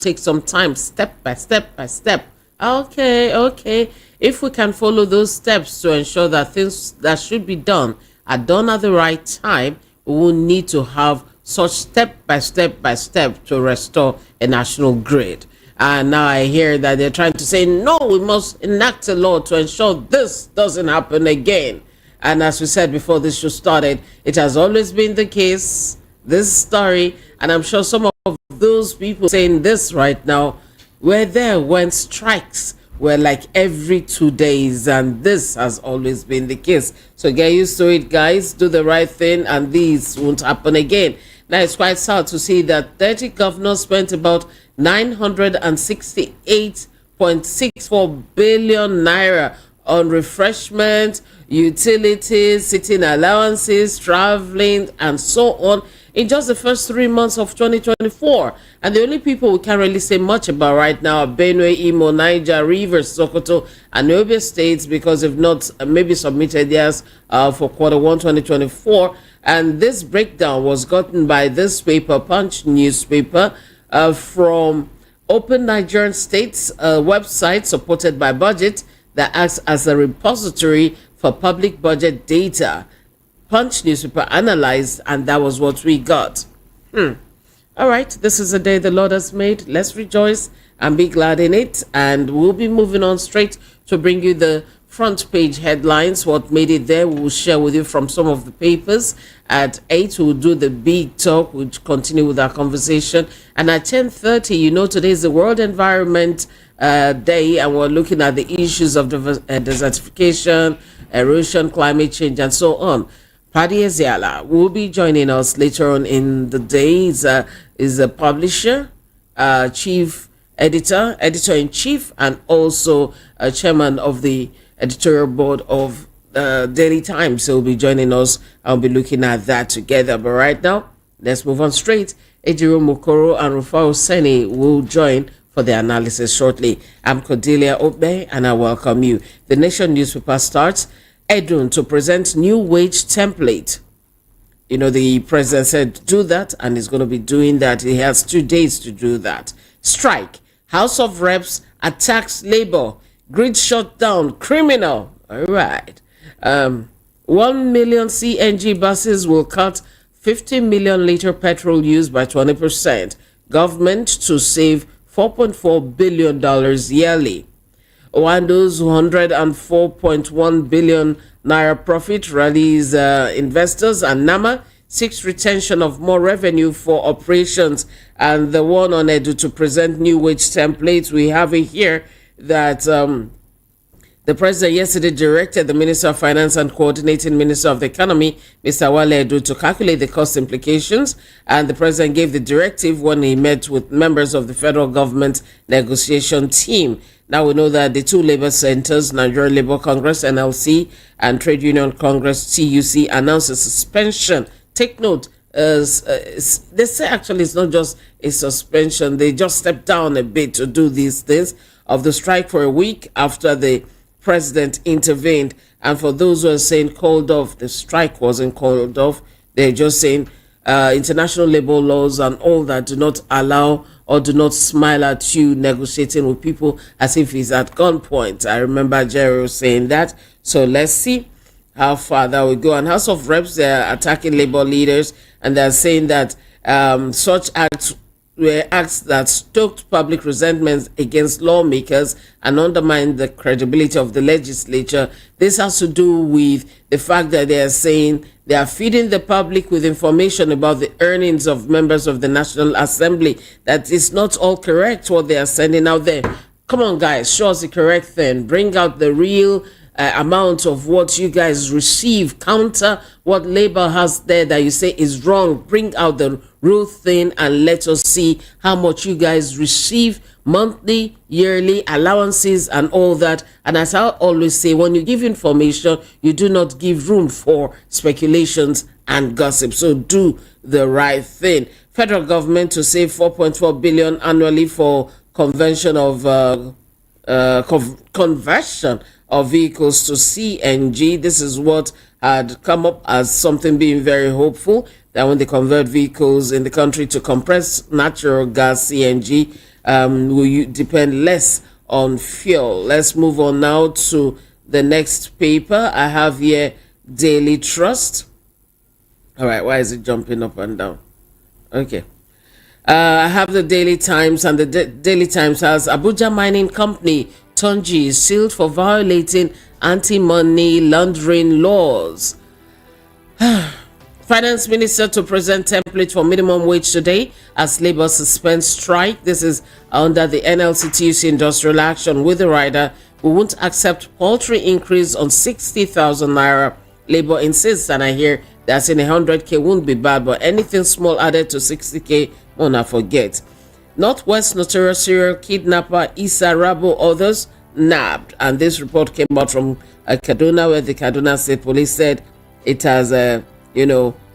take some time, step by step by step. Okay, okay. If we can follow those steps to ensure that things that should be done are done at the right time, we will need to have such step by step by step to restore a national grid. And now I hear that they're trying to say, no, we must enact a law to ensure this doesn't happen again. And as we said before this show started, it has always been the case, this story, and I'm sure some of those people saying this right now were there when strikes were like every 2 days, and this has always been the case. So get used to it, guys. Do the right thing, and these won't happen again. Now, it's quite sad to see that 30 governors spent about 968.64 billion naira on refreshment, utilities, sitting allowances, traveling, and so on in just the first 3 months of 2024. And the only people we can't really say much about right now are Benue, Imo, Niger, Rivers, Sokoto, and Yobe states, because they've not maybe submitted theirs for Q1 2024. And this breakdown was gotten by this paper, Punch newspaper, from Open Nigerian States website supported by Budget that acts as a repository for public budget data. Punch newspaper analyzed, and that was what we got. All right, this is a day the Lord has made. Let's rejoice and be glad in it. And we'll be moving on straight to bring you the front page headlines. What made it there, we will share with you from some of the papers. At 8, we'll do the big talk, which continue with our conversation. And at 10:30, you know, today is the World Environment Day, and we're looking at the issues of desertification, erosion, climate change, and so on. Paddy Ezeala will be joining us later on in the day. Is a publisher, chief editor-in-chief, and also chairman of the editorial board of Daily Times. So he'll be joining us. I'll be looking at that together. But right now, let's move on straight. Ejiro Mokoro and Rufai Oseni will join for the analysis shortly. I'm Cordelia Obe, and I welcome you. The Nation newspaper starts, Edun to present new wage template. You know, the president said do that, and he's going to be doing that. He has 2 days to do that. Strike. House of Reps attacks labor. Grid shut down. Criminal. All right. 1 million CNG buses will cut 50 million liter petrol use by 20%. Government to save $4.4 billion yearly. Owando's 104.1 billion naira profit rallies investors, and Nama seeks retention of more revenue for operations. And the one on Edu to present new wage templates, we have it here that the president yesterday directed the Minister of Finance and Coordinating Minister of the Economy, Mr. Wale Edu, to calculate the cost implications. And the president gave the directive when he met with members of the federal government negotiation team. Now we know that the two labor centers, Nigerian Labour Congress, NLC, and Trade Union Congress, TUC, announced a suspension. Take note, they say actually it's not just a suspension. They just stepped down a bit to do these things of the strike for a week after the president intervened. And for those who are saying called off, the strike wasn't called off. They're just saying international labor laws and all that do not allow or do not smile at you negotiating with people as if it's at gunpoint. I remember Jerry saying that. So let's see how far that will go. And House of Reps, they're attacking labor leaders, and they're saying that such acts were acts that stoked public resentment against lawmakers and undermined the credibility of the legislature. This has to do with the fact that they are saying they are feeding the public with information about the earnings of members of the National Assembly. That is not all correct what they are sending out there. Come on, guys, show us the correct thing. Bring out the real amount of what you guys receive. Counter what Labour has there that you say is wrong. Bring out the real thing and let us see how much you guys receive monthly, yearly, allowances and all that. And as I always say, when you give information, you do not give room for speculations and gossip. So do the right thing. Federal government to save 4.4 billion annually for conversion of conversion of vehicles to CNG. This is what had come up as something being very hopeful, that when they convert vehicles in the country to compressed natural gas CNG, will you depend less on fuel. Let's move on now to the next paper. I have here Daily Trust. All right, why is it jumping up and down? Okay. I have the Daily Times, and the Daily Times has Abuja Mining Company Tunji is sealed for violating anti-money laundering laws. Finance Minister to present template for minimum wage today as Labour suspends strike. This is under the NLC-TUC industrial action with the rider. We won't accept paltry increase on 60,000 naira. Labour insists, and I hear that's in 100k won't be bad, but anything small added to 60k, wanna forget. Northwest notorious serial kidnapper Issa Rabo, others nabbed, and this report came out from Kaduna, where the Kaduna State Police said it has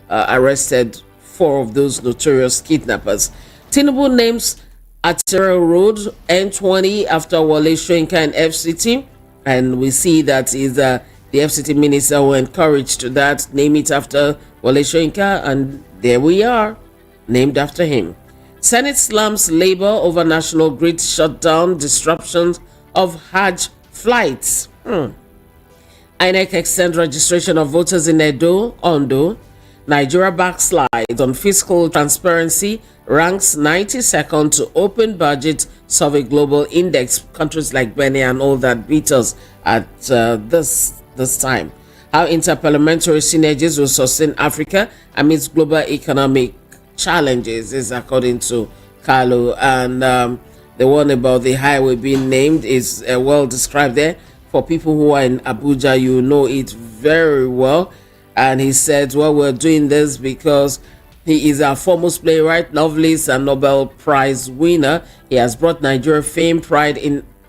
arrested 4 of those notorious kidnappers. Tinubu names Arterial Road N20 after Wale Soyinka and FCT, and we see that is the FCT minister who encouraged that, name it after Wale Soyinka, and there we are, named after him. Senate slams Labour over national grid shutdown, disruptions of Hajj flights. INEC extend registration of voters in Ondo. Nigeria backslides on fiscal transparency, ranks 92nd to open budget survey global index. Countries like Benin and all that beat us at this time. How interparliamentary synergies will sustain Africa amidst global economic challenges is according to Carlo. And the one about the highway being named is well described there. For people who are in Abuja, you know it very well. And he said, well, we're doing this because he is our foremost playwright, novelist, and Nobel Prize winner. He has brought Nigeria fame, pride,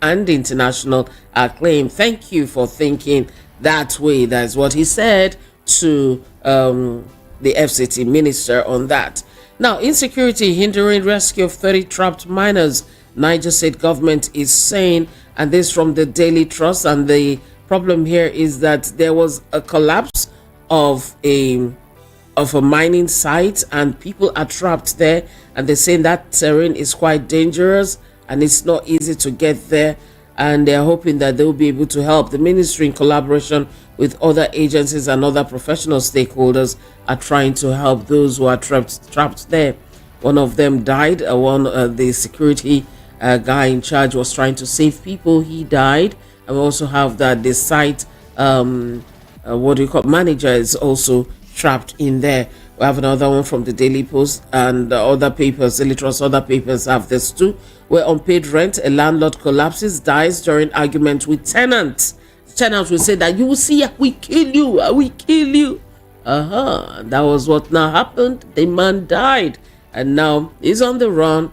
and international acclaim. Thank you for thinking that way. That's what he said to the FCT minister on that. Now, insecurity hindering rescue of 30 trapped miners. Niger State government is saying, and this from the Daily Trust, and the problem here is that there was a collapse of a mining site and people are trapped there, and they're saying that terrain is quite dangerous and it's not easy to get there, and they're hoping that they'll be able to help. The ministry, in collaboration with other agencies and other professional stakeholders, are trying to help those who are trapped there. One of them died. The security guy in charge was trying to save people. He died. And we also have that the site manager is also trapped in there. We have another one from the Daily Post, and other papers, Daily Trust, other papers have this too, where unpaid rent, a landlord collapses, dies during argument with tenants. Tenants will say that you will see, we kill you. That was what now happened. The man died, and now he's on the run.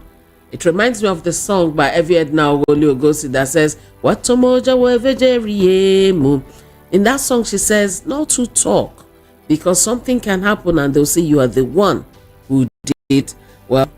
It reminds me of the song by Evie Edna Ogosi that says, "What tomoja wevejeriemu." In that song, she says, not to talk, because something can happen and they'll say you are the one who did it. Well,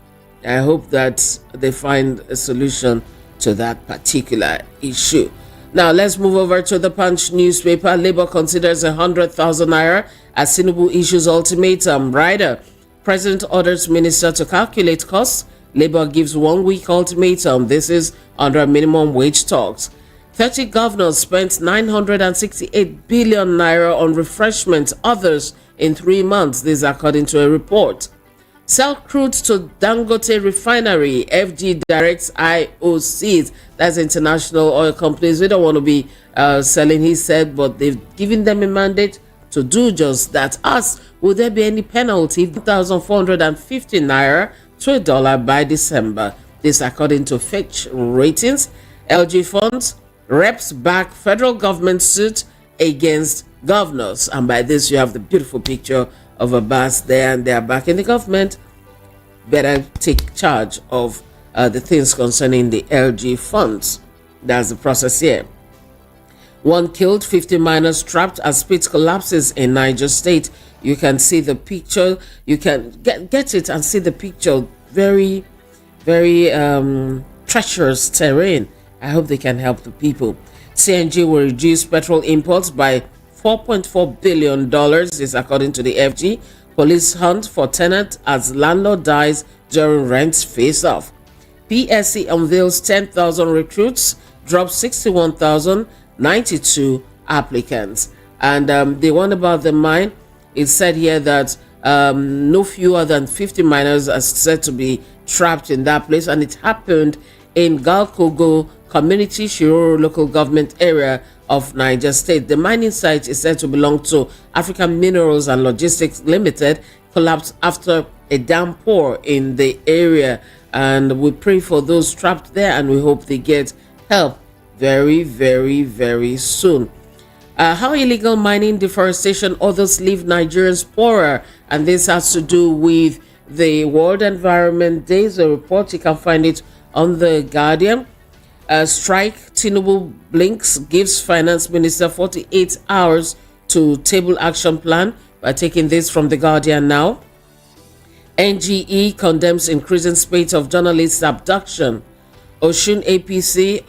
I hope that they find a solution to that particular issue. Now, let's move over to the Punch newspaper. Labour considers 100,000 naira as Tinubu issues ultimatum. Rider, President orders minister to calculate costs. Labour gives 1 week ultimatum. This is under minimum wage talks. 30 governors spent 968 billion naira on refreshment, others in 3 months. This according to a report. Sell crude to Dangote refinery. FG directs IOCs, that's international oil companies. We don't want to be selling, he said, but they've given them a mandate to do just that. Will there be any penalty? 1,450 naira to $1 by December. This according to Fitch ratings. LG funds, reps back federal government suit against governors. And by this, you have the beautiful picture of Abbas there, and they are back in the government. Better take charge of the things concerning the LG funds. That's the process here. 1 killed, 50 miners trapped as pit collapses in Niger State. You can see the picture. You can get it and see the picture. Very, very treacherous terrain. I hope they can help the people. CNG will reduce petrol imports by $4.4 billion, is according to the FG. Police hunt for tenant as landlord dies during rent face-off. PSC unveils 10,000 recruits, drops 61,092 applicants. And the one about the mine, it said here that no fewer than 50 miners are said to be trapped in that place, and it happened in Galkogo Community Shiroro local government area of Niger State. The mining site is said to belong to African Minerals and Logistics Limited, collapsed after a downpour in the area. And we pray for those trapped there, and we hope they get help very, very, very soon. How illegal mining, deforestation, others leave Nigerians poorer, and this has to do with the World Environment Day. The report, you can find it on the Guardian. Strike, Tinubu blinks, gives Finance Minister 48 hours to table action plan. By taking this from the Guardian now. NGE condemns increasing spate of journalists' abduction. Osun APC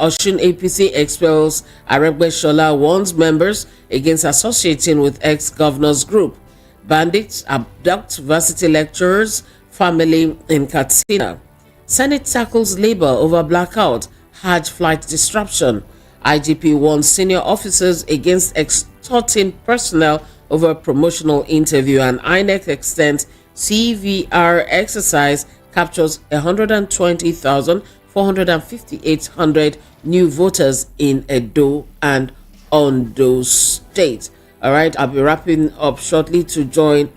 expels Aregbesola, warns members against associating with ex-governors group. Bandits abduct varsity lecturers, family in Katsina. Senate tackles Labour over blackout, Hajj flight disruption. IGP warns senior officers against extorting personnel over promotional interview, and INEC extends CVR exercise, captures 120,458 new voters in Edo and Ondo State. All right, I'll be wrapping up shortly to join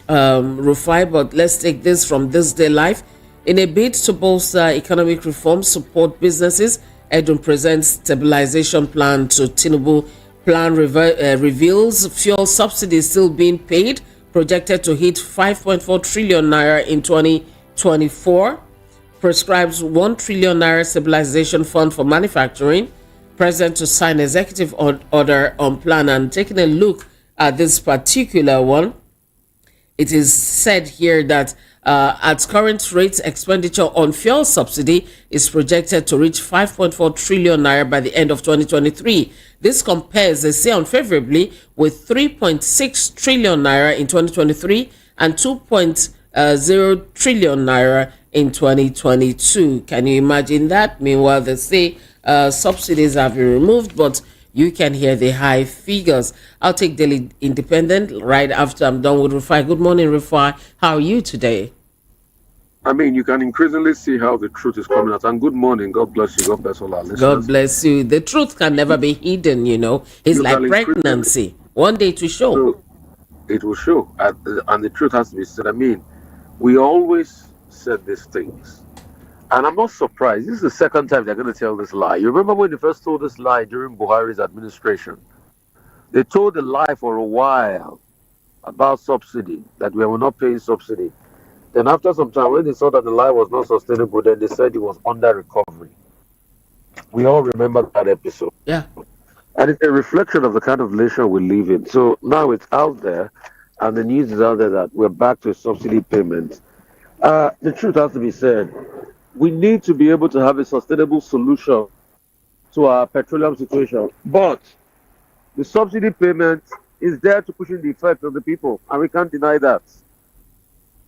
Rufai, but let's take this from This Day Life. In a bid to bolster economic reform, support businesses, Edun presents stabilization plan to Tinubu. Plan reveals fuel subsidy still being paid, projected to hit 5.4 trillion naira in 2024. Prescribes 1 trillion naira stabilization fund for manufacturing. President to sign executive order on plan. And taking a look at this particular one, it is said here that at current rates, expenditure on fuel subsidy is projected to reach 5.4 trillion naira by the end of 2023. This compares, they say, unfavorably with 3.6 trillion naira in 2023 and 2.0 trillion naira in 2022. Can you imagine that? Meanwhile, they say subsidies have been removed, but you can hear the high figures. I'll take Daily Independent right after I'm done with Rufai. Good morning, Rufai. How are you today? I mean, you can increasingly see how the truth is coming out. And good morning. God bless you. God bless all our listeners. God bless you. The truth can never be hidden, you know. It's like pregnancy. One day to show. So it will show. And the truth has to be said. I mean, we always said these things. And I'm not surprised. This is the second time they're going to tell this lie. You remember when they first told this lie during Buhari's administration? They told the lie for a while about subsidy, that we were not paying subsidy. Then after some time, when they saw that the lie was not sustainable, then they said it was under recovery. We all remember that episode. Yeah. And it's a reflection of the kind of nation we live in. So now it's out there, and the news is out there that we're back to subsidy payments. The truth has to be said. We need to be able to have a sustainable solution to our petroleum situation. But the subsidy payment is there to cushion the effect of the people, and we can't deny that.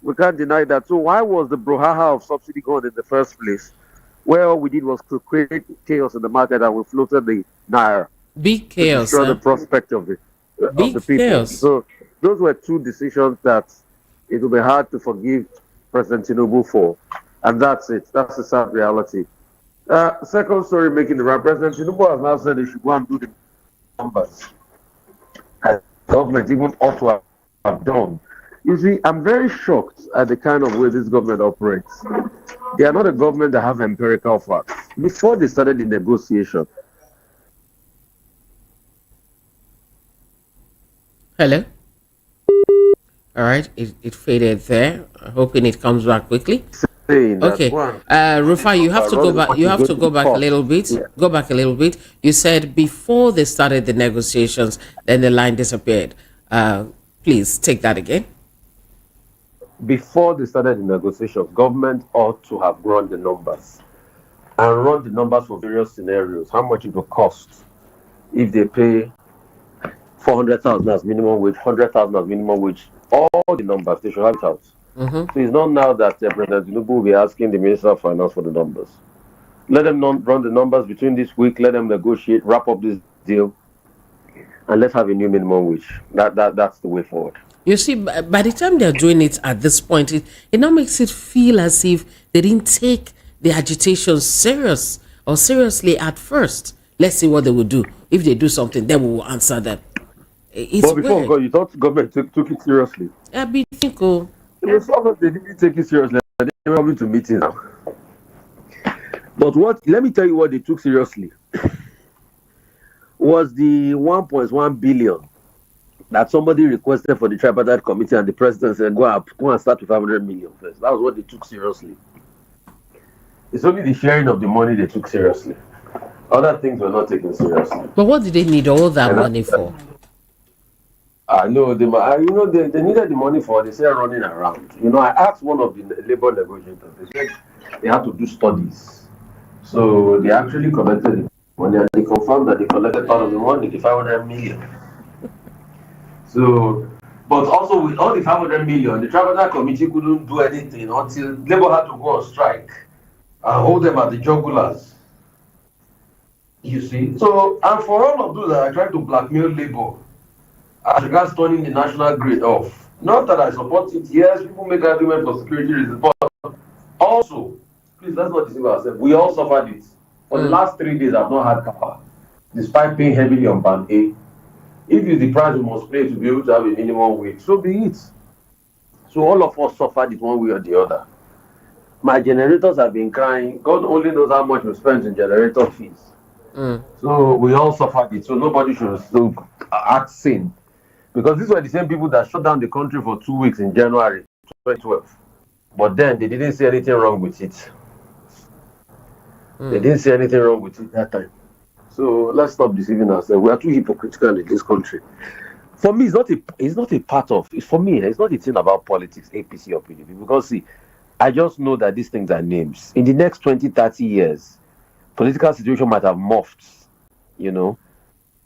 We can't deny that. So why was the brouhaha of subsidy gone in the first place? Where all we did was to create chaos in the market, and we floated the naira. Big chaos. To the prospect of the people. Chaos. So those were two decisions that it will be hard to forgive President Tinubu for. And that's it. That's the sad reality. Second story making the round. President Tinubu has now said he should go and do the numbers. And the government even ought to have done. You see, I'm very shocked at the kind of way this government operates. They are not a government that have empirical facts. Before they started the negotiation. Hello? All right, it faded there. Hoping it comes back quickly. Okay, Rufai, you have to go back. You have to go back a little bit. Yeah. Go back a little bit. You said before they started the negotiations, then the line disappeared. Please take that again. Before they started the negotiations, government ought to have run the numbers and run the numbers for various scenarios. How much it will cost if they pay 400,000 as minimum wage, 100,000 as minimum wage. All the numbers, they should have it out. So it's not now that President Tinubu will be asking the Minister of Finance for the numbers. Let them run the numbers between this week. Let them negotiate, wrap up this deal, and let's have a new minimum wage. That's the way forward. You see, by the time they're doing it at this point, it now makes it feel as if they didn't take the agitation seriously at first. Let's see what they will do. If they do something, then we will answer them. It's But before weird. God, you thought government took it seriously. I be think, oh, It was obvious they didn't take it seriously. They were coming to meeting now. But let me tell you what they took seriously was the 1.1 billion that somebody requested for the tripartite committee, and the president said, go and start with 500 million first. That was what they took seriously. It's only the sharing of the money they took seriously. Other things were not taken seriously. but what did they need all that money for? I know they needed the money for, they said, running around. I asked one of the labor negotiators. They said they had to do studies. So they actually collected the money, and they confirmed that they collected part of the money, the 500 million. So, but also with all the 500 million, the tripartite committee couldn't do anything until Labour had to go on strike and hold them at the jugulars. You see? So, and for all of those that are trying to blackmail Labour as regards turning the national grid off, not that I support it, yes, people make arguments for security reasons, but also, please, let's not deceive ourselves. We all suffered it. For the last 3 days, I've not had power, despite paying heavily on band A. If it's the price we must pay to be able to have a minimum wage, so be it. So all of us suffered it one way or the other. My generators have been crying. God only knows how much we spent in generator fees. So we all suffered it. So nobody should still act sane. Because these were the same people that shut down the country for 2 weeks in January 2012. But then they didn't see anything wrong with it. They didn't see anything wrong with it that time. So let's stop deceiving ourselves. We are too hypocritical in this country. For me, it's not a part of. For me, it's not a thing about politics, APC or PDP. Because see, I just know that these things are names. In the next 20, 30 years, political situation might have morphed,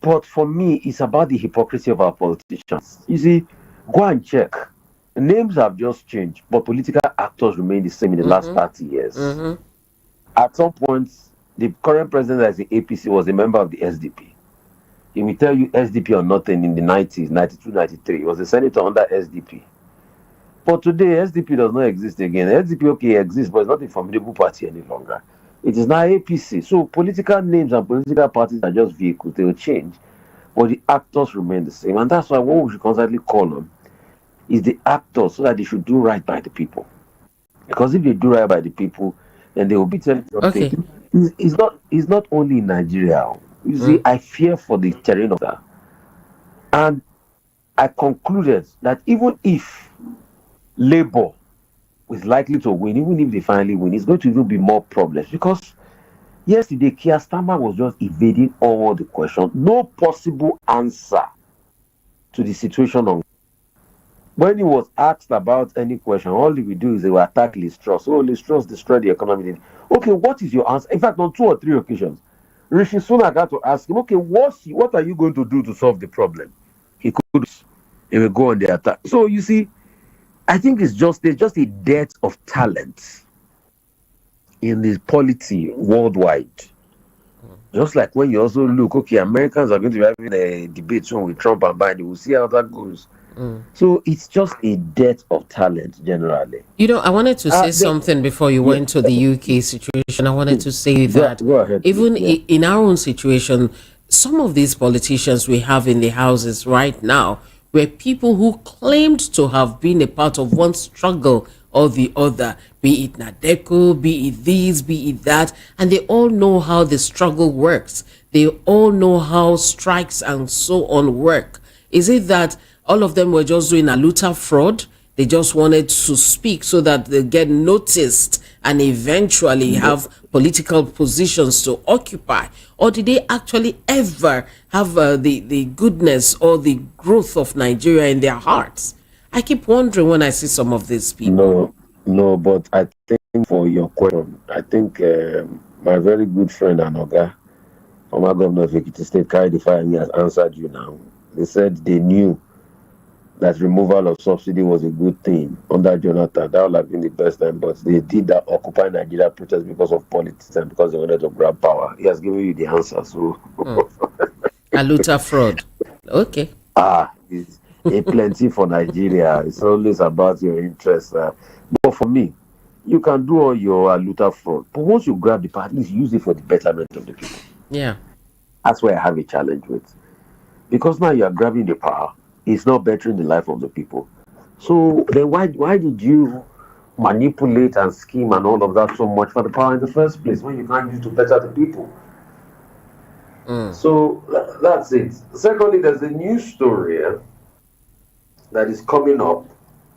But for me, it's about the hypocrisy of our politicians. You see, go and check. The names have just changed, but political actors remain the same in the last 30 years. At some point, the current president as the APC was a member of the SDP. He will tell you SDP or nothing in the 90s, 92, 93. He was a senator under SDP. But today, SDP does not exist again. SDP, exists, but it's not a formidable party any longer. It is now APC. So political names and political parties are just vehicles. They will change. But the actors remain the same. And that's why what we should constantly call on is the actors, so that they should do right by the people. Because if they do right by the people, then they will be telling you, Okay. It's not only in Nigeria. You see, I fear for the terrain of that. And I concluded that even if Labour is likely to win, even if they finally win, it's going to even be more problems. Because yesterday, Keir Starmer was just evading all the questions. No possible answer to the situation on. When he was asked about any question, all he would do is they will attack Liz Truss. Oh, Liz Truss destroyed the economy. Okay, what is your answer? In fact, on 2 or 3 occasions, Rishi Sunak had to ask him, okay, what are you going to do to solve the problem? He will go on the attack. So you see, I think there's just a dearth of talent in the polity worldwide. Just like when you also look, okay, Americans are going to be having a debate soon with Trump and Biden. We'll see how that goes. So it's just a dearth of talent generally. I wanted to say something before you went to the UK situation. I wanted to say that go ahead, even please. in our own situation, some of these politicians we have in the houses right now were people who claimed to have been a part of one struggle or the other, be it Nadeco, be it this, be it that, and they all know how the struggle works. They all know how strikes and so on work. Is it that all of them were just doing a luta fraud? They just wanted to speak so that they get noticed and eventually have political positions to occupy? Or did they actually ever have the goodness or the growth of Nigeria in their hearts? I keep wondering when I see some of these people. No, but I think for your question, I think my very good friend Anoga, former governor of Ekiti State, carried the fire, and he has answered you now. They said they knew that removal of subsidy was a good thing under Jonathan. That would have been the best time, but they did that Occupy Nigeria protest because of politics and because they wanted to grab power. He has given you the answer. So, Hmm. Aluta fraud. Okay. it's a plenty for Nigeria. It's always about your interest. But for me, you can do all your Aluta fraud, but once you grab the power, at least use it for the betterment of the people. Yeah. That's where I have a challenge with. Because now you are grabbing the power, it's not bettering the life of the people. So then why did you manipulate and scheme and all of that so much for the power in the first place when you can't use to better the people? Mm. So that's it. Secondly, there's a new story that is coming up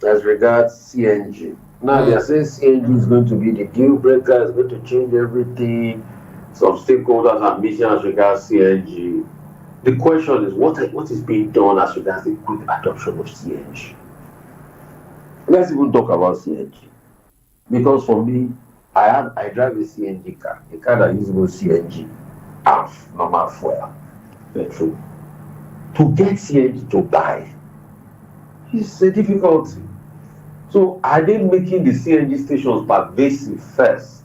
as regards CNG. Now they Mm. are saying CNG is going to be the deal breaker, it's going to change everything. Some stakeholders are missing as regards CNG. The question is what is being done as regards the quick adoption of CNG? Let's even talk about CNG. Because for me, I drive a CNG car, a car that uses both CNG and normal fuel, petrol. To get CNG to buy is a difficulty. So are they making the CNG stations pervasive first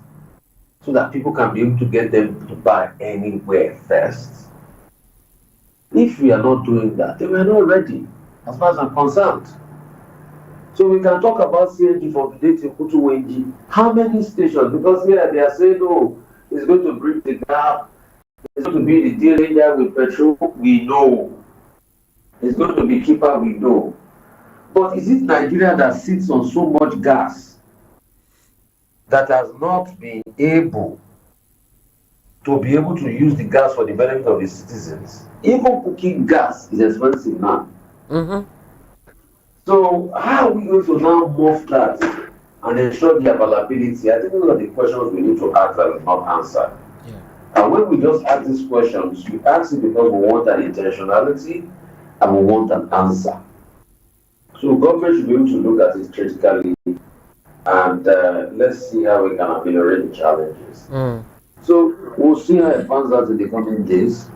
so that people can be able to get them to buy anywhere first? If we are not doing that, then we are not ready, as far as I'm concerned. So we can talk about CNG from today to Kutuwenji. How many stations? Because here they are saying, oh, it's going to bridge the gap. It's going to be the deal area with petrol. We know. It's going to be cheaper. We know. But is it Nigeria that sits on so much gas that has not been able to be able to use the gas for the benefit of its citizens? Even cooking gas is expensive now. Mm-hmm. So how are we going to now morph that and ensure the availability? I think those are the questions we need to ask that is not answered. Yeah. And when we just ask these questions, we ask it because we want an intentionality and we want an answer. So government should be able to look at it critically and let's see how we can ameliorate the challenges. Mm. So we'll see how it pans out in the coming days.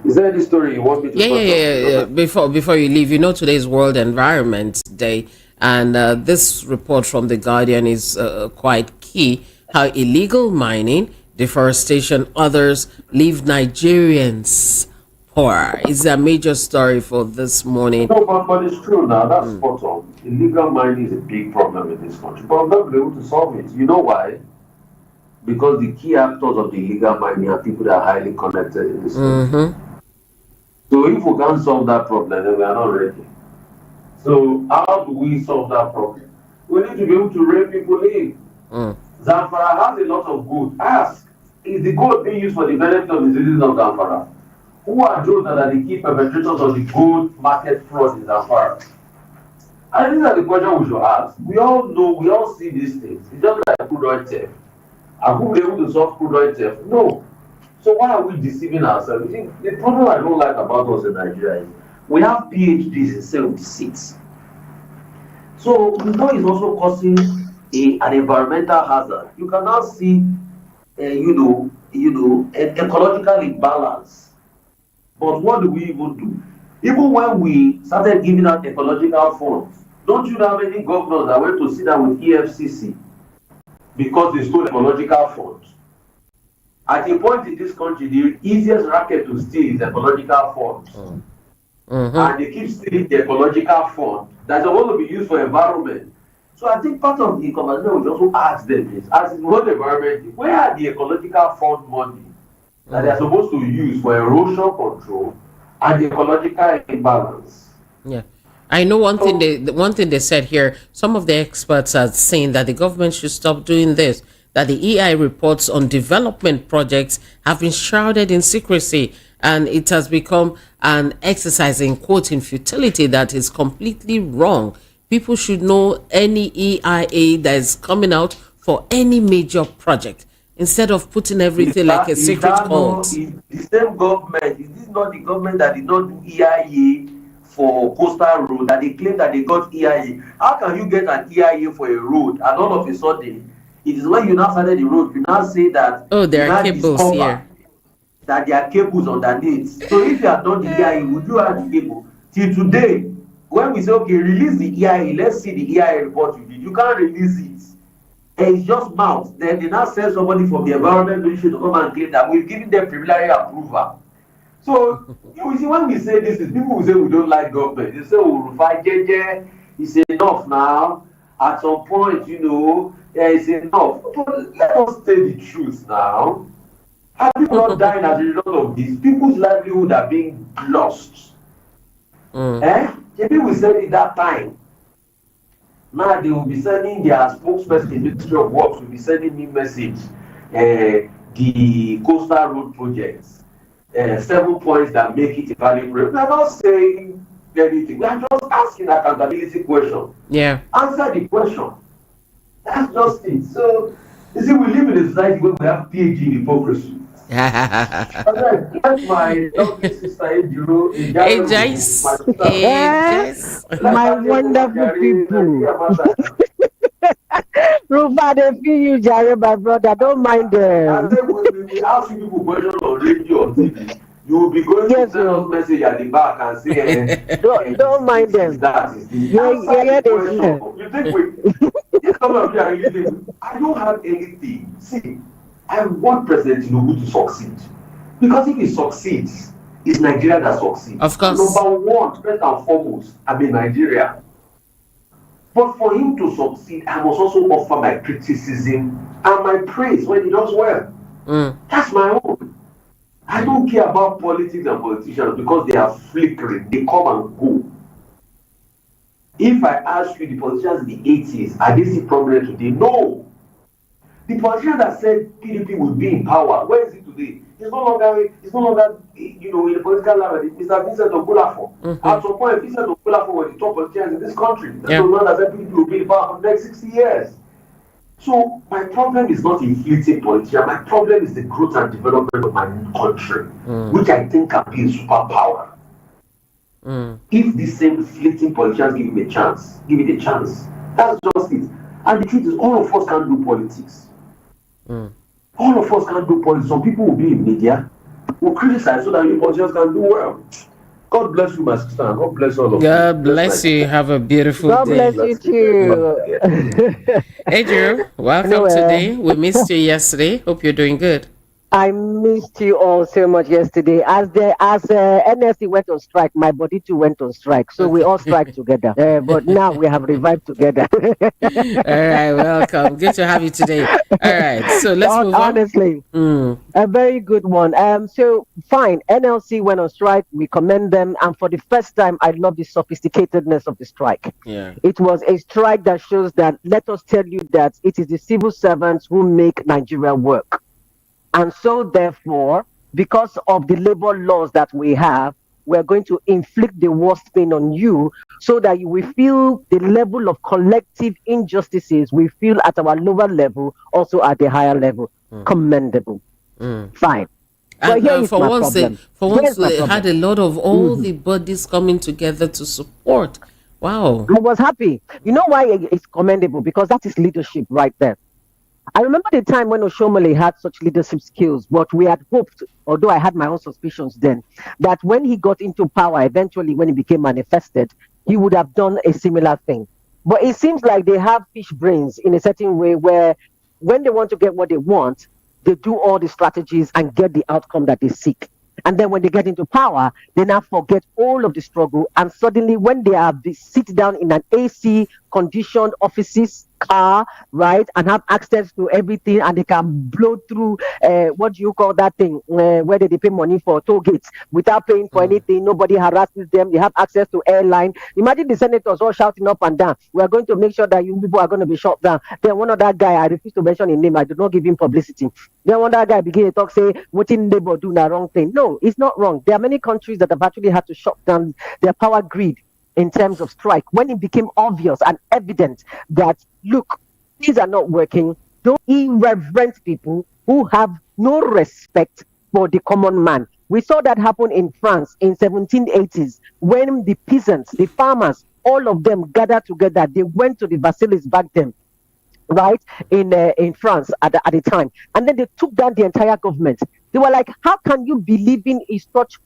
Is there any story you want me to Yeah, yeah, touch yeah, on? yeah. Before you leave, today is World Environment Day, and this report from the Guardian is quite key. How illegal mining, deforestation, others leave Nigerians poor is a major story for this morning. No, but it's true now. That's spot on. Illegal mining is a big problem in this country, but I'm not be able to solve it. You know why? Because the key actors of the illegal mining are people that are highly connected in this country. Mm-hmm. So if we can't solve that problem, then we are not ready. So how do we solve that problem? We need to be able to rein people in. Mm. Zamfara has a lot of gold. Ask, is the gold being used for the benefit of the citizens of Zamfara? Who are those that are the key perpetrators of the gold market fraud in Zamfara? I think that's the question we should ask. We all know, we all see these things. It's just like crude oil theft. Are we able to solve crude oil theft? No. So why are we deceiving ourselves? You see, the problem I don't like about us in Nigeria is we have PhDs instead of the seats. So it's also causing an environmental hazard. You can now see, an ecological imbalance. But what do we even do? Even when we started giving out ecological funds, don't you know how many governors that went to sit down with EFCC because they stole ecological funds? At a point in this country, the easiest racket to steal is ecological funds. Mm-hmm. And they keep stealing the ecological fund that's supposed to be used for environment. So I think part of the conversation we also ask them is, as in what environment, where are the ecological fund money that they are supposed to use for erosion control and the ecological imbalance? Yeah. I know one thing they said here, some of the experts are saying that the government should stop doing this, that the EI reports on development projects have been shrouded in secrecy, and it has become an exercise in quoting futility that is completely wrong. People should know any EIA that is coming out for any major project instead of putting everything like a secret cult. Is the same government, is this not the government that did not do EIA for coastal road that they claim that they got EIA? How can you get an EIA for a road and all of a sudden it is when you now started the road, you now say that there are cables here, that there are cables underneath. So if you have done the EIA, would you have the cable? Till today, when we say, okay, release the EIA, let's see the EIA report you did, you can't release it. And it's just mouth. Then they now send somebody from the environment ministry to come and claim that we've given them preliminary approval. So you see, when we say this, is people will say we don't like government. They say, oh, Rufai Jeje, it's enough now. At some point, it's enough. But let us say the truth now. Are people not dying as a result of this? People's livelihood are being lost. The people said it that time. Now they will be sending their spokesperson, the Ministry of Works will be sending me message. The coastal road projects, 7 points that make it a valid project. We are not saying anything. We are just asking accountability question. Yeah. Answer the question. That's just it. So you see, we live in a society where we have PhD in hypocrisy. That's my lovely sister Ejiro, my wonderful people. Rufai, they feel you, Jerry, my brother. Don't mind them. I said, when we ask you people questions on radio or TV, you will be going to send us message at the back and say, don't mind them. You think we come up here and you think, I don't have anything. See, I want President Tinubu to succeed. Because if he succeeds, it's Nigeria that succeeds. Of course. Number one, first and foremost, I mean Nigeria. But for him to succeed, I must also offer my criticism and my praise when he does well. That's my own. I don't care about politics and politicians because they are flickering. They come and go. If I ask you, the politicians in the 80s, are they still prominent today? No. The politician that said PDP will be in power, where is it today? It's no longer in the political level. Mr. Vincent Ogbulafo. At some point, Vincent Ogbulafo was the top politician in this country. Yeah. So now that said PDP will be in power for the next 60 years. So my problem is not inflating politician. My problem is the growth and development of my country, which I think can be a superpower. If the same fleeting politicians give it a chance, give it a chance. That's just it. And the truth is, all of us can do politics. All of us can do politics. Some people will be in media, will criticize so that you politicians can do well. God bless you, my sister. God bless all of you. God bless you. Have a beautiful day. God bless you too. Adrian, welcome today. We missed you yesterday. Hope you're doing good. I missed you all so much yesterday. As NSC went on strike, my body too went on strike. So we all strike together. But now we have revived together. All right, welcome. Good to have you today. All right, so let's move on. Honestly, a very good one. So fine, NLC went on strike. We commend them, and for the first time, I love the sophisticatedness of the strike. Yeah, it was a strike that shows that. Let us tell you that it is the civil servants who make Nigeria work. And so, therefore, because of the labor laws that we have, we're going to inflict the worst pain on you so that you will feel the level of collective injustices we feel at our lower level, also at the higher level. Commendable. Fine. And for once, they had a lot of all the bodies coming together to support. Wow. I was happy. You know why it's commendable? Because that is leadership right there. I remember the time when Oshomole had such leadership skills, but we had hoped, although I had my own suspicions then, that when he got into power, eventually when he became manifested, he would have done a similar thing. But it seems like they have fish brains in a certain way where when they want to get what they want, they do all the strategies and get the outcome that they seek. And then when they get into power, they now forget all of the struggle. And suddenly when they sit down in an AC conditioned offices, car, right, and have access to everything, and they can blow through what do you call that thing where they pay money for toll gates without paying for anything. Nobody harasses them. They have access to airline. Imagine the senators all shouting up and down, we are going to make sure that you people are going to be shut down. Then one of that guy, I refuse to mention his name, I do not give him publicity. Then one other guy begin to talk, say what in labor do the wrong thing. No, it's not wrong. There are many countries that have actually had to shut down their power grid in terms of strike when it became obvious and evident that, look, things are not working. Those irreverent people who have no respect for the common man. We saw that happen in France in 1780s when the peasants, the farmers, all of them gathered together. They went to the Versailles back then, right, in France at the time, and then they took down the entire government. They were like, how can you be living in such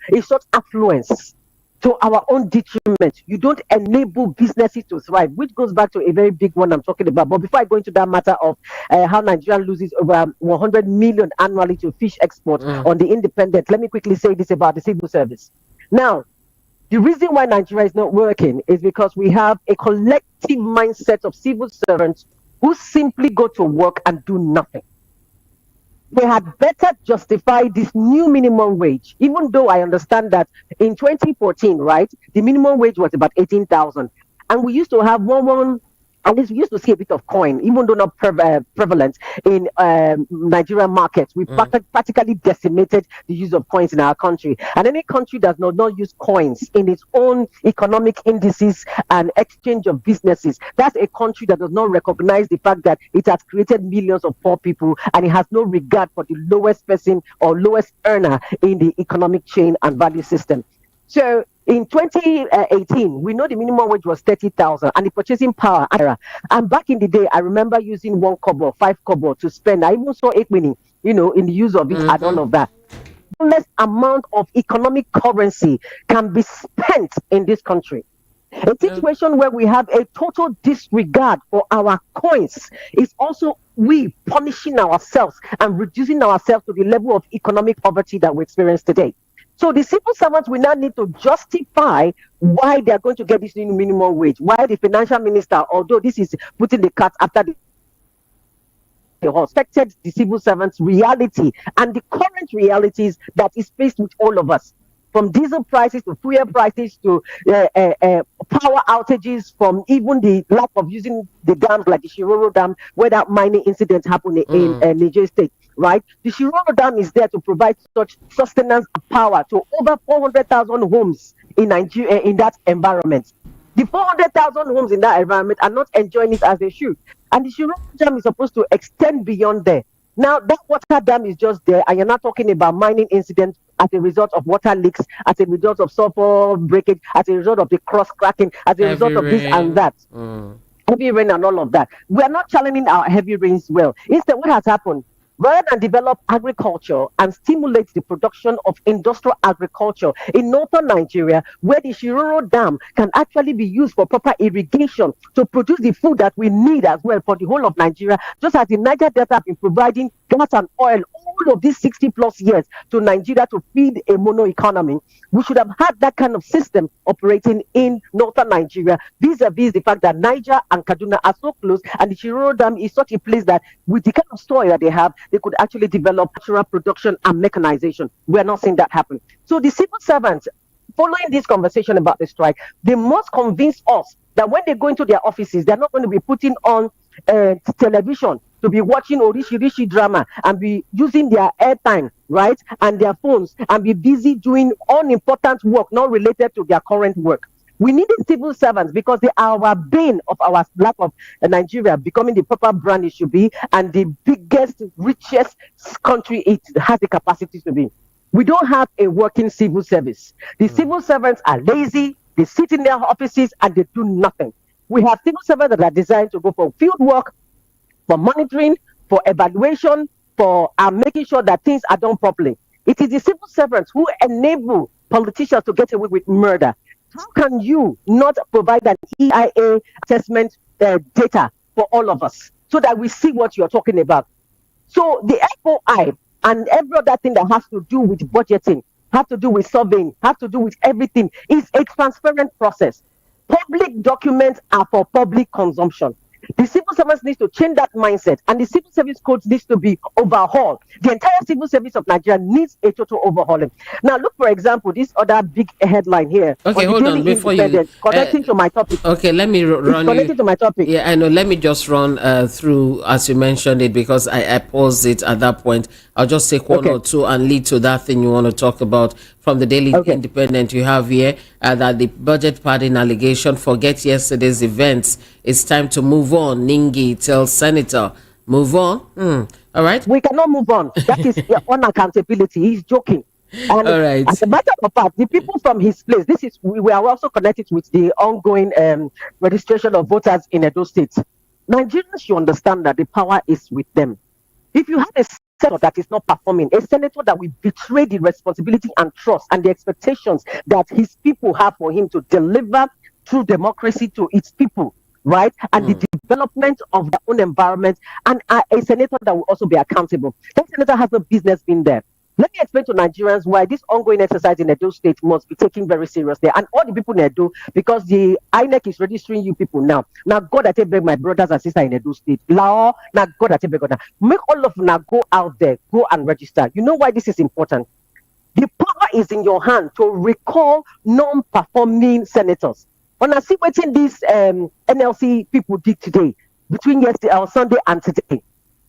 affluence to our own detriment. You don't enable businesses to thrive, which goes back to a very big one I'm talking about. But before I go into that matter of how Nigeria loses over 100 million annually to fish export on the independent, let me quickly say this about the civil service. Now, the reason why Nigeria is not working is because we have a collective mindset of civil servants who simply go to work and do nothing. They had better justify this new minimum wage, even though I understand that in 2014, right, the minimum wage was about 18,000. And we used to have one, at least we used to see a bit of coin, even though not prevalent in Nigerian markets. We practically decimated the use of coins in our country. And any country that does not use coins in its own economic indices and exchange of businesses, that's a country that does not recognize the fact that it has created millions of poor people and it has no regard for the lowest person or lowest earner in the economic chain and value system. So in 2018, we know the minimum wage was 30,000 and the purchasing power. And back in the day, I remember using 1 kobo, 5 kobo to spend. I even saw it winning, in the use of it and all of that. Less amount of economic currency can be spent in this country. A situation where we have a total disregard for our coins is also we punishing ourselves and reducing ourselves to the level of economic poverty that we experience today. So the civil servants will now need to justify why they are going to get this new minimum wage. Why the financial minister, although this is putting the cat after the horse, affected the civil servants' reality and the current realities that is faced with all of us. From diesel prices to fuel prices to power outages, from even the lack of using the dams like the Shiroro Dam, where that mining incident happened in Niger State, right? The Shiroro Dam is there to provide such sustenance and power to over 400,000 homes in Nigeria in that environment. The 400,000 homes in that environment are not enjoying it as they should. And the Shiroro Dam is supposed to extend beyond there. Now, that water dam is just there, and you're not talking about mining incidents as a result of water leaks, as a result of sulfur breakage, as a result of the cross cracking, as a result of this and that. Heavy rain and all of that. We are not challenging our heavy rains well. Instead, what has happened? Rather than develop agriculture and stimulate the production of industrial agriculture in northern Nigeria, where the Shiroro Dam can actually be used for proper irrigation to produce the food that we need as well for the whole of Nigeria, just as the Niger Delta have been providing gas and oil all of these 60 plus years to Nigeria to feed a mono economy. We should have had that kind of system operating in northern Nigeria, vis-a-vis the fact that Niger and Kaduna are so close, and the Shiroro Dam is such a place that with the kind of soil that they have, they could actually develop natural production and mechanization. We're not seeing that happen. So the civil servants, following this conversation about the strike, they must convince us that when they go into their offices, they're not going to be putting on television to be watching Orishi drama and be using their airtime, right, and their phones and be busy doing unimportant work not related to their current work. We need the civil servants because they are our bane of our lack of Nigeria becoming the proper brand it should be and the biggest, richest country it has the capacity to be. We don't have a working civil service. The civil servants are lazy, they sit in their offices and they do nothing. We have civil servants that are designed to go for field work, for monitoring, for evaluation, for making sure that things are done properly. It is the civil servants who enable politicians to get away with murder. How can you not provide an EIA assessment data for all of us so that we see what you're talking about? So the FOI and every other thing that has to do with budgeting, have to do with surveying, have to do with everything is a transparent process. Public documents are for public consumption. The civil servants needs to change that mindset, and the civil service code needs to be overhauled. The entire civil service of Nigeria needs a total overhauling. Now, look, for example, this other big headline here. Okay, hold on before you connecting to my topic. Okay, let me run. Connecting to my topic. Yeah, I know. Let me just run through as you mentioned it because I paused it at that point. I'll just take one or two and lead to that thing you want to talk about from the Daily Independent. You have here that the budget padding allegation. Forget yesterday's events. It's time to move on. Ningi tells Senator, move on. All right. We cannot move on. That is unaccountability. He's joking. And all right. As a matter of fact, the people from his place, we are also connected with the ongoing registration of voters in Edo State. Nigerians should understand that the power is with them. If you have a senator that is not performing, a senator that will betray the responsibility and trust and the expectations that his people have for him to deliver through democracy to its people, right? And the development of their own environment, and a senator that will also be accountable. That senator has no business being there. Let me explain to Nigerians why this ongoing exercise in Edo State must be taken very seriously. And all the people in Edo, because the INEC is registering you people now. Now, God, I take back my brothers and sisters in Edo State. Now, God, I take back now. Make all of now go out there, go and register. You know why this is important? The power is in your hand to recall non-performing senators. When I see what these NLC people did today, between yesterday or Sunday and today,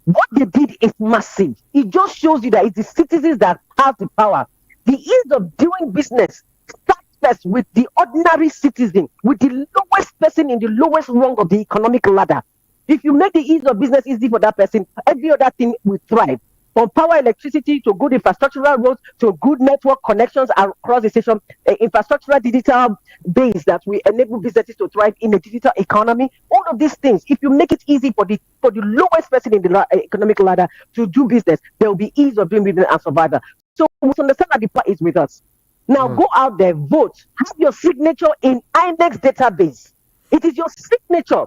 what they did is massive. It just shows you that it's the citizens that have the power. The ease of doing business starts first with the ordinary citizen, with the lowest person in the lowest rung of the economic ladder. If you make the ease of business easy for that person, every other thing will thrive. From power, electricity, to good infrastructural roads, to good network connections across the station, infrastructural digital base that will enable businesses to thrive in a digital economy. All of these things, if you make it easy for the lowest person in the economic ladder to do business, there will be ease of doing business and survival. So we must understand that the power is with us. Now go out there, vote, have your signature in INEX database. It is your signature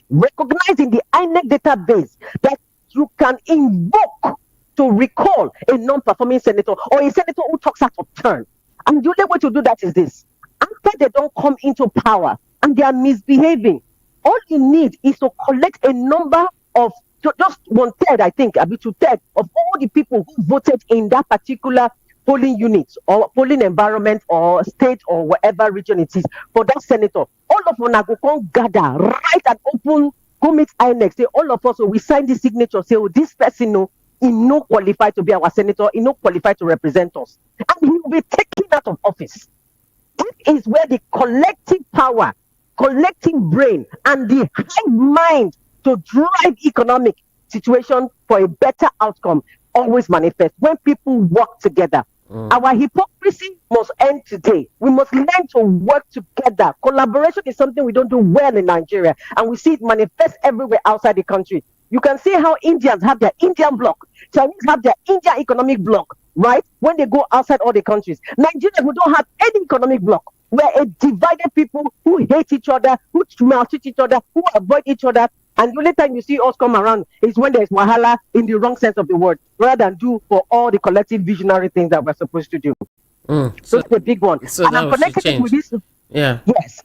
recognized in the INEC database that you can invoke to recall a non-performing senator or a senator who talks out of turn. And the only way to do that is this. After they don't come into power and they are misbehaving, all you need is to collect a number of just 1/3, I think, a bit 2/3 of all the people who voted in that particular polling unit or polling environment or state or whatever region it is for that senator. All of us go come gather, write an open, go meet INEC, say all of us, so we sign this signature, say, oh, this person, no, he no qualified to be our senator, he no qualified to represent us. And he will be taken out of office. This is where the collective power, collective brain, and the high mind to drive economic situation for a better outcome always manifest when people work together. Our hypocrisy must end today. We must learn to work together. Collaboration is something we don't do well in Nigeria, and we see it manifest everywhere outside the country. You can see how Indians have their Indian bloc, Chinese have their Indian economic bloc, right? When they go outside all the countries. Nigerians, we don't have any economic bloc. We're a divided people who hate each other, who maltreat each other, who avoid each other. And the only time you see us come around is when there's wahala in the wrong sense of the word, rather than do for all the collective visionary things that we're supposed to do. So it's the big one. So and I'm connected it with this. Yeah. Yes.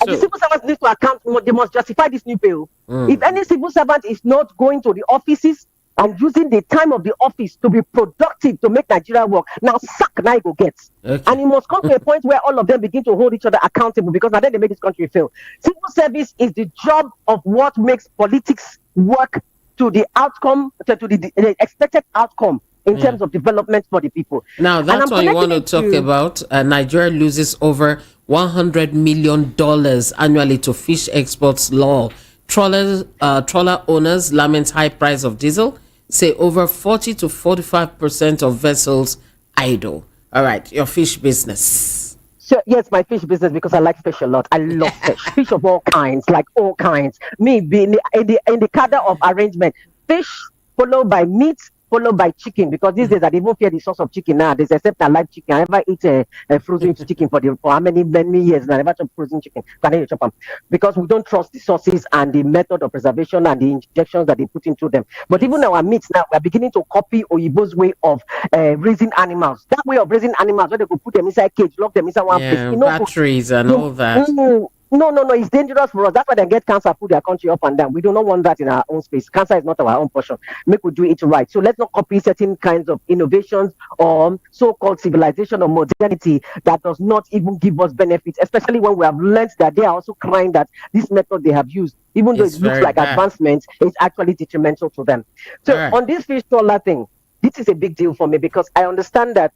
So, the civil servants need to account, they must justify this new bill. If any civil servant is not going to the offices and using the time of the office to be productive to make Nigeria work, now sack now go get. Okay. And it must come to a point where all of them begin to hold each other accountable, because now then they make this country fail. Civil service is the job of what makes politics work to the outcome, to the expected outcome in terms of development for the people. Now, that's what you want to talk about. Nigeria loses over $100 million annually to fish exports law. Trawler owners lament high price of diesel, say over 40 to 45% of vessels idle. All right, your fish business. So, yes, my fish business, because I like fish a lot. I love fish. Fish of all kinds, like all kinds. Me being in the cadre of arrangement, fish followed by meat, followed by chicken, because these days I even fear the source of chicken nowadays, except I like chicken. I never eat a frozen chicken for how many years, and I never chop frozen chicken. Because we don't trust the sources and the method of preservation and the injections that they put into them. But even our meats now, we're beginning to copy Oyibo's way of raising animals. That way of raising animals, where they could put them inside cage, lock them inside one place. Batteries and all that. No, it's dangerous for us. That's why they get cancer, put their country up and down. We do not want that in our own space. Cancer is not our own portion. Make we do it right. So let's not copy certain kinds of innovations or so-called civilization or modernity that does not even give us benefits, especially when we have learned that they are also crying that this method they have used, even though it looks like advancement, is actually detrimental to them. So on this fish trawler thing, this is a big deal for me, because I understand that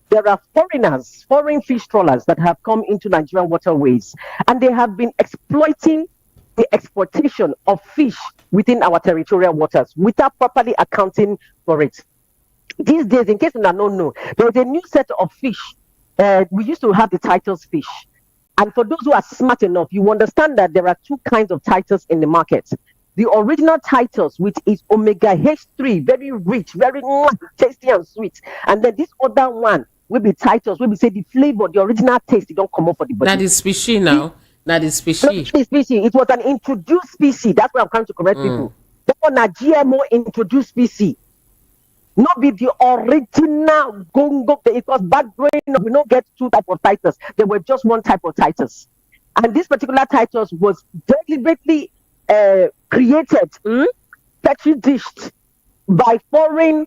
there are foreign fish trawlers that have come into Nigerian waterways, and they have been exploiting the exportation of fish within our territorial waters without properly accounting for it. These days, in case you don't know, there's a new set of fish. We used to have the Titus fish. And for those who are smart enough, you understand that there are two kinds of Titus in the market. the original titles, which is omega H3, very rich, very tasty and sweet. And then this other one will be titles, will be say the flavor, the original taste, it don't come up for the body. That is species now. That is species. Not species. It was an introduced species. That's why I'm trying to correct people. That one a GMO introduced species. Not be the original gongo. It was bad growing up. We don't get two types of titles. There were just one type of titles. And this particular titles was deliberately created, petri dished by foreign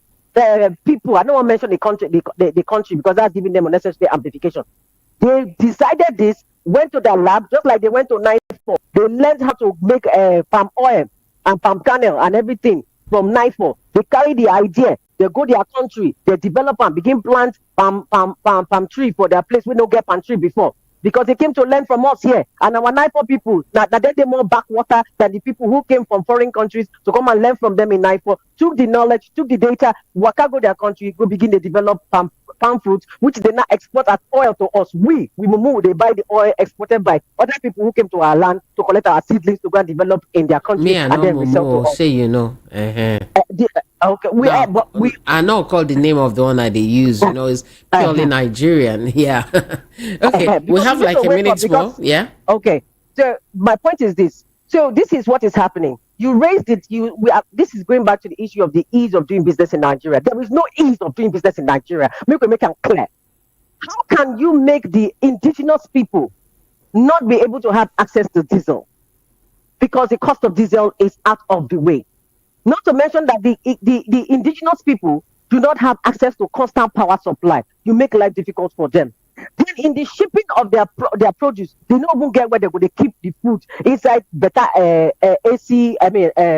people. I don't want to mention the country, the country, because that's giving them unnecessary amplification. They decided this, went to their lab, just like they went to NIFO. They learned how to make palm oil and palm kernel and everything from NIFO. They carry the idea, they go their country, they develop and begin plant palm tree for their place. We don't get palm tree before. Because they came to learn from us here. And our NIFO people, that they're more backwater than the people who came from foreign countries to come and learn from them in NIFO, took the knowledge, took the data, waka go their country, go begin to develop palm fruits, which they now export as oil to us. We move, they buy the oil exported by other people who came to our land to collect our seedlings to go and develop in their country. Me, and then resell to us. Say, you know. Okay, I know call the name of the one that they use, you know, is purely Nigerian. Yeah. Okay, we have like a minute more. Yeah. Okay. So my point is this. So this is what is happening. You raised it. This is going back to the issue of the ease of doing business in Nigeria. There is no ease of doing business in Nigeria. Make it clear. How can you make the indigenous people not be able to have access to diesel? Because the cost of diesel is out of the way. Not to mention that the indigenous people do not have access to constant power supply. You make life difficult for them. Then in the shipping of their produce, they don't even get where they're going to keep the food inside better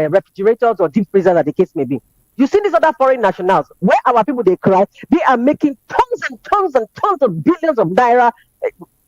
refrigerators or deep freezers, as the case may be. You see these other foreign nationals, where our people, they cry, they are making tons and tons and tons of billions of naira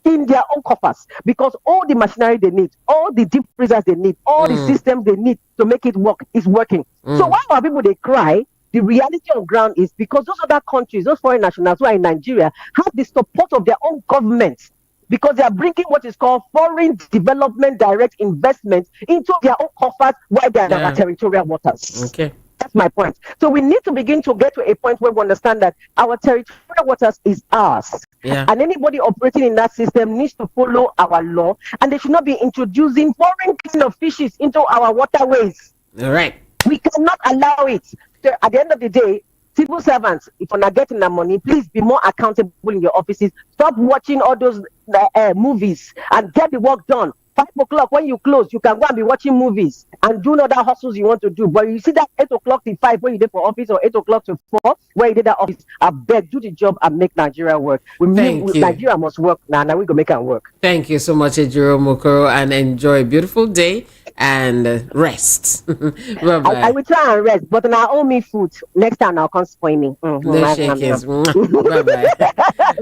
in their own coffers, because all the machinery they need, all the deep freezers they need, all the systems they need to make it work is working. So while our people, they cry, the reality on ground is because those other countries, those foreign nationals who are in Nigeria, have the support of their own governments, because they are bringing what is called foreign development direct investment into their own coffers while they are in our territorial waters. Okay. That's my point. So we need to begin to get to a point where we understand that our territorial waters is ours. Yeah. And anybody operating in that system needs to follow our law, and they should not be introducing foreign kind of fishes into our waterways. All right. We cannot allow it. So at the end of the day, civil servants, if you're not getting that money, please be more accountable in your offices. Stop watching all those movies and get the work done. 5 o'clock when you close, you can go and be watching movies and do other hustles you want to do. But you see that 8 o'clock to 5 when you did for office, or 8 o'clock to 4 where you did that office, I beg, do the job and make Nigeria work. Nigeria must work now. Now we go make it work. Thank you so much, Ejiro Mokoro, and enjoy a beautiful day and rest. Bye-bye. I will try and rest, but now owe me food. Next time I'll come spoil me. No shakers. Bye-bye.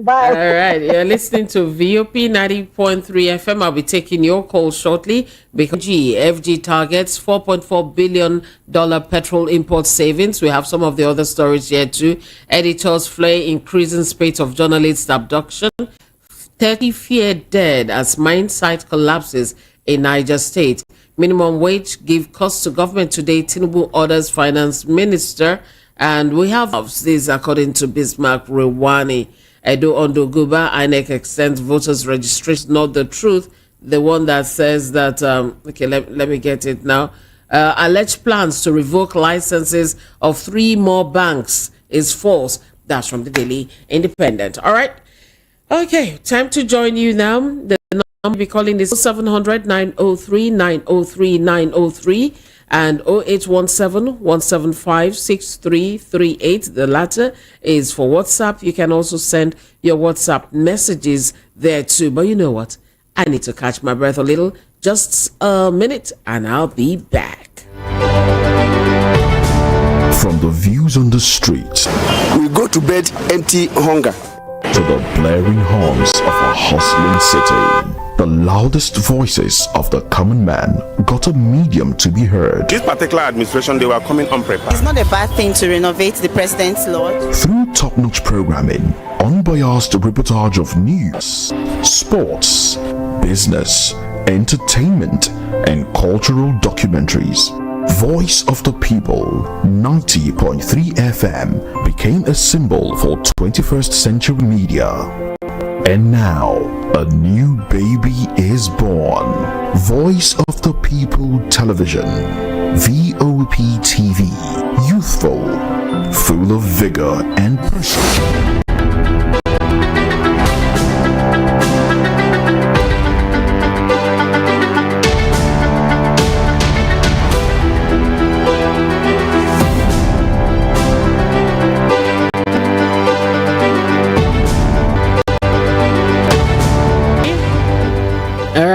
Bye. All right, you're listening to VOP 90.3 FM. I'll be taking your call shortly because FG targets $4.4 billion petrol import savings. We have some of the other stories here too. Editors flay increasing spate of journalists' abduction. 30 feared dead as mine site collapses in Niger State. Minimum wage give cost to government today. Tinubu orders finance minister. And we have this according to Bismarck Rewani. Edo Ondoguba, INEC extends voters registration. Not the truth. The one that says that, okay, let me get it now. Alleged plans to revoke licenses of 3 more banks is false. That's from the Daily Independent. All right. Okay, time to join you now. The number we'll be calling is 0700 903 903 903 and 0817 175 6338. The latter is for WhatsApp. You can also send your WhatsApp messages there too. But you know what? I need to catch my breath a little. Just a minute and I'll be back. From the views on the street, we go to bed empty hunger, to the blaring horns of a hustling city, the loudest voices of the common man got a medium to be heard. This particular administration, they were coming unprepared. It's not a bad thing to renovate the president's lodge. Through top-notch programming, unbiased reportage of news, sports, business, entertainment, and cultural documentaries, Voice of the People 90.3 FM became a symbol for 21st century media. And now, a new baby is born. Voice of the People Television, VOP TV, youthful, full of vigor and passion.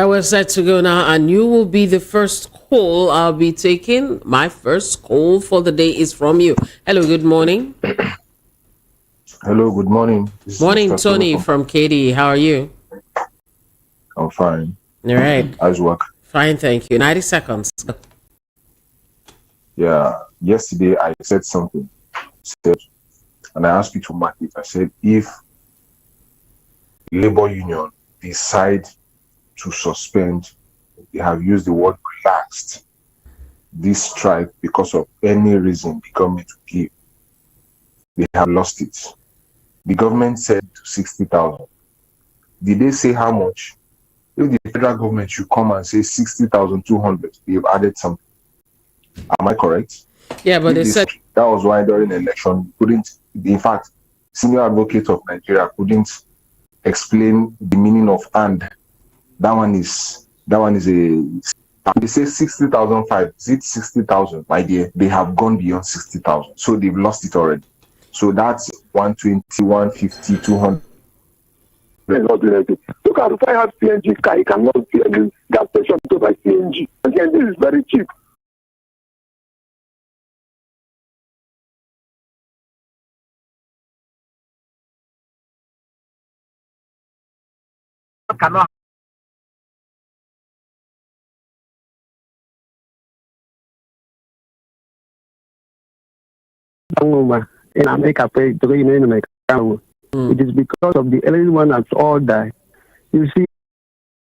We're set to go now, and you will be the first call I'll be taking. My first call for the day is from you. Hello, good morning. Hello, good morning. Morning, Tony from Katie. How are you? I'm fine. All right. How's work? Fine, thank you. 90 seconds. Yeah, yesterday I said something, and I asked you to mark it. I said, if labor union decide to suspend, they have used the word relaxed, this strike because of any reason the government will give, they have lost it. The government said 60,000. Did they say how much? If the federal government should come and say 60,200, they've added something. Am I correct? Yeah, but they said that was why during the election, in fact, senior advocate of Nigeria couldn't explain the meaning of and. That one is they say 60,005. Is it 60,000? My dear, they have gone beyond 60,000. So they've lost it already. So that's 120, 150, 200. Look at Rufai has CNG car. You cannot see any gas station to buy CNG. Again, this is very cheap. Cannot. In America, it is because of the early one that's all died. You see,